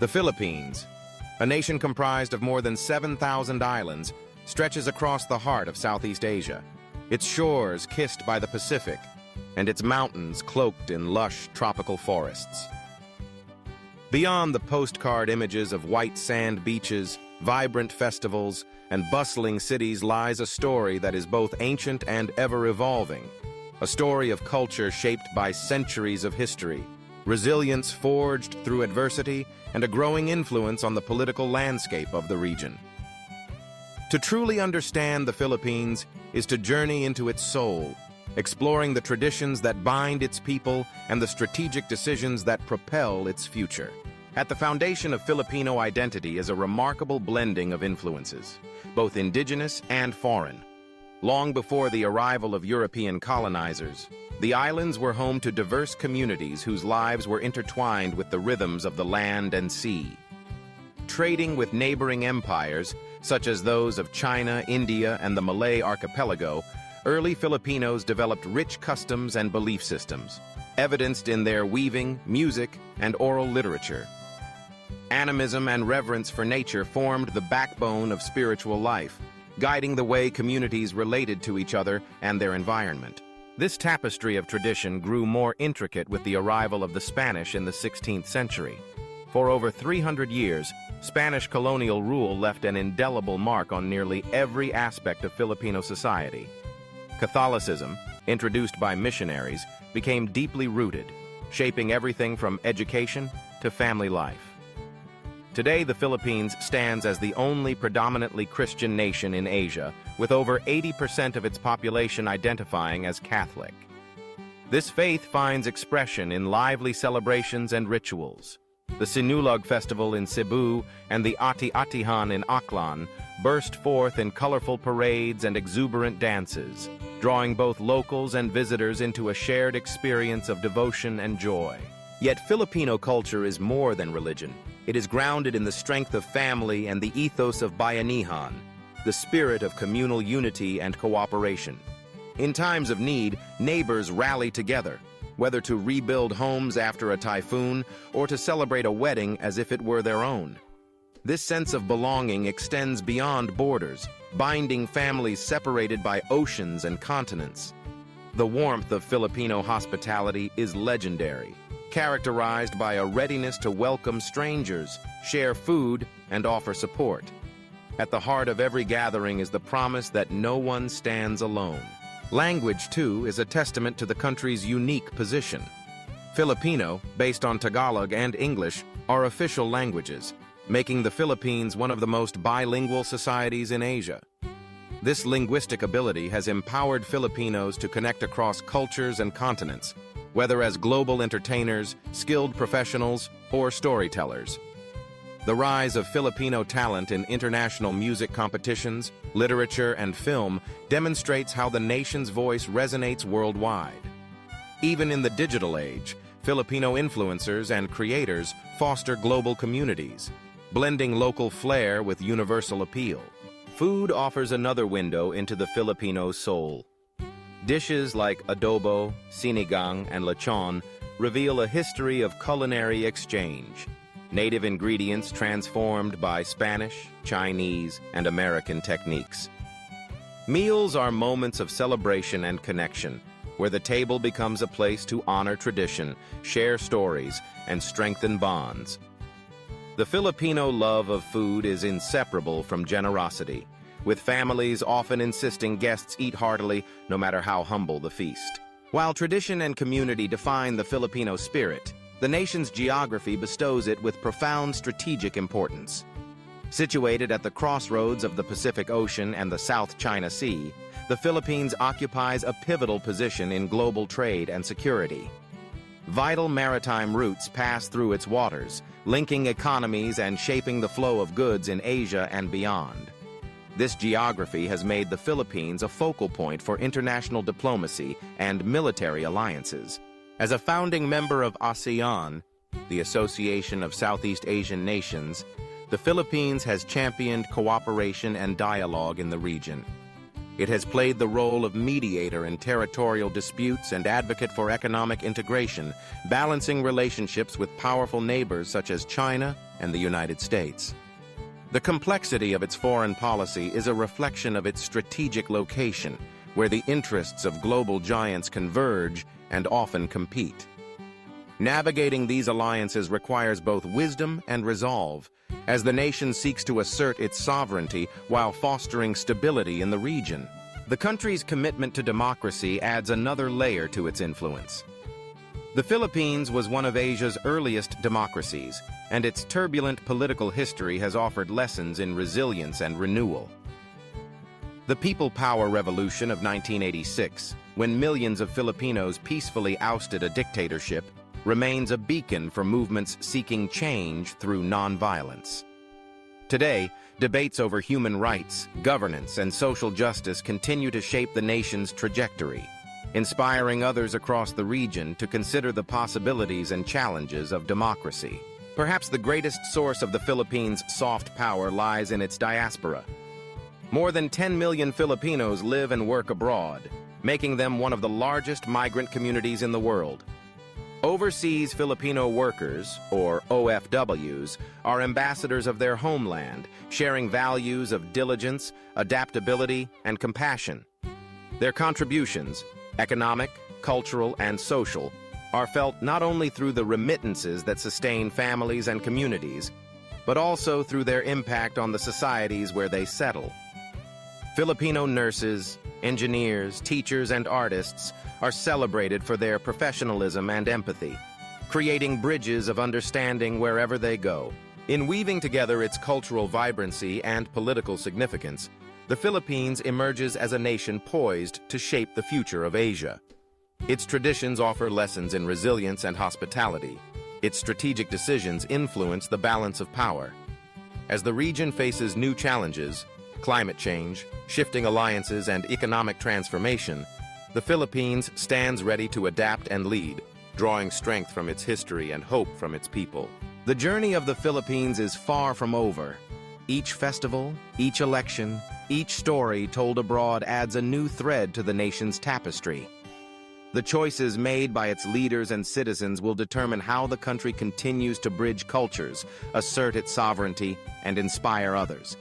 The Philippines, a nation comprised of more than 7,000 islands, stretches across the heart of Southeast Asia, its shores kissed by the Pacific, and its mountains cloaked in lush tropical forests. Beyond the postcard images of white sand beaches, vibrant festivals, and bustling cities lies a story that is both ancient and ever-evolving, a story of culture shaped by centuries of history, resilience forged through adversity, and a growing influence on the political landscape of the region. To truly understand the Philippines is to journey into its soul, exploring the traditions that bind its people and the strategic decisions that propel its future. At the foundation of Filipino identity is a remarkable blending of influences, both indigenous and foreign. Long before the arrival of European colonizers, the islands were home to diverse communities whose lives were intertwined with the rhythms of the land and sea. Trading with neighboring empires, such as those of China, India, and the Malay archipelago, early Filipinos developed rich customs and belief systems, evidenced in their weaving, music, and oral literature. Animism and reverence for nature formed the backbone of spiritual life, guiding the way communities related to each other and their environment. This tapestry of tradition grew more intricate with the arrival of the Spanish in the 16th century. For over 300 years, Spanish colonial rule left an indelible mark on nearly every aspect of Filipino society. Catholicism, introduced by missionaries, became deeply rooted, shaping everything from education to family life. Today, the Philippines stands as the only predominantly Christian nation in Asia, with over 80% of its population identifying as Catholic. This faith finds expression in lively celebrations and rituals. The Sinulog Festival in Cebu and the Ati-Atihan in Aklan burst forth in colorful parades and exuberant dances, drawing both locals and visitors into a shared experience of devotion and joy. Yet Filipino culture is more than religion. It is grounded in the strength of family and the ethos of bayanihan, the spirit of communal unity and cooperation. In times of need, neighbors rally together, whether to rebuild homes after a typhoon or to celebrate a wedding as if it were their own. This sense of belonging extends beyond borders, binding families separated by oceans and continents. The warmth of Filipino hospitality is legendary, characterized by a readiness to welcome strangers, share food, and offer support. At the heart of every gathering is the promise that no one stands alone. Language, too, is a testament to the country's unique position. Filipino, based on Tagalog and English, are official languages, making the Philippines one of the most bilingual societies in Asia. This linguistic ability has empowered Filipinos to connect across cultures and continents, whether as global entertainers, skilled professionals, or storytellers. The rise of Filipino talent in international music competitions, literature, and film demonstrates how the nation's voice resonates worldwide. Even in the digital age, Filipino influencers and creators foster global communities, blending local flair with universal appeal. Food offers another window into the Filipino soul. Dishes like adobo, sinigang, and lechon reveal a history of culinary exchange, native ingredients transformed by Spanish, Chinese, and American techniques. Meals are moments of celebration and connection, where the table becomes a place to honor tradition, share stories, and strengthen bonds. The Filipino love of food is inseparable from generosity, with families often insisting guests eat heartily no matter how humble the feast. While tradition and community define the Filipino spirit, the nation's geography bestows it with profound strategic importance. Situated at the crossroads of the Pacific Ocean and the South China Sea, the Philippines occupies a pivotal position in global trade and security. Vital maritime routes pass through its waters, linking economies and shaping the flow of goods in Asia and beyond. This geography has made the Philippines a focal point for international diplomacy and military alliances. As a founding member of ASEAN, the Association of Southeast Asian Nations, the Philippines has championed cooperation and dialogue in the region. It has played the role of mediator in territorial disputes and advocate for economic integration, balancing relationships with powerful neighbors such as China and the United States. The complexity of its foreign policy is a reflection of its strategic location, where the interests of global giants converge and often compete. Navigating these alliances requires both wisdom and resolve, as the nation seeks to assert its sovereignty while fostering stability in the region. The country's commitment to democracy adds another layer to its influence. The Philippines was one of Asia's earliest democracies, and its turbulent political history has offered lessons in resilience and renewal. The People Power Revolution of 1986, when millions of Filipinos peacefully ousted a dictatorship, remains a beacon for movements seeking change through nonviolence. Today, debates over human rights, governance, and social justice continue to shape the nation's trajectory, inspiring others across the region to consider the possibilities and challenges of democracy. Perhaps the greatest source of the Philippines' soft power lies in its diaspora. More than 10 million Filipinos live and work abroad, making them one of the largest migrant communities in the world. Overseas Filipino workers, or OFWs, are ambassadors of their homeland, sharing values of diligence, adaptability, and compassion. Their contributions, economic, cultural, and social, are felt not only through the remittances that sustain families and communities, but also through their impact on the societies where they settle. Filipino nurses, engineers, teachers, and artists are celebrated for their professionalism and empathy, creating bridges of understanding wherever they go. In weaving together its cultural vibrancy and political significance, the Philippines emerges as a nation poised to shape the future of Asia. Its traditions offer lessons in resilience and hospitality. Its strategic decisions influence the balance of power. As the region faces new challenges, climate change, shifting alliances, and economic transformation, the Philippines stands ready to adapt and lead, drawing strength from its history and hope from its people. The journey of the Philippines is far from over. Each festival, each election, each story told abroad adds a new thread to the nation's tapestry. The choices made by its leaders and citizens will determine how the country continues to bridge cultures, assert its sovereignty, and inspire others.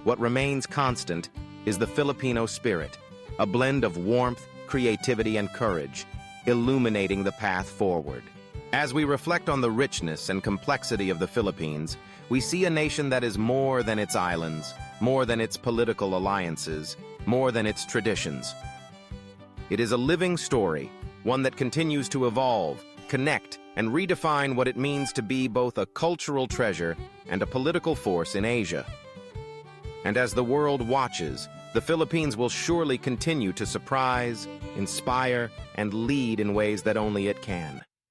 What remains constant is the Filipino spirit, a blend of warmth, creativity, and courage, illuminating the path forward. As we reflect on the richness and complexity of the Philippines, we see a nation that is more than its islands, more than its political alliances, more than its traditions. It is a living story, one that continues to evolve, connect, and redefine what it means to be both a cultural treasure and a political force in Asia. And as the world watches, the Philippines will surely continue to surprise, inspire, and lead in ways that only it can.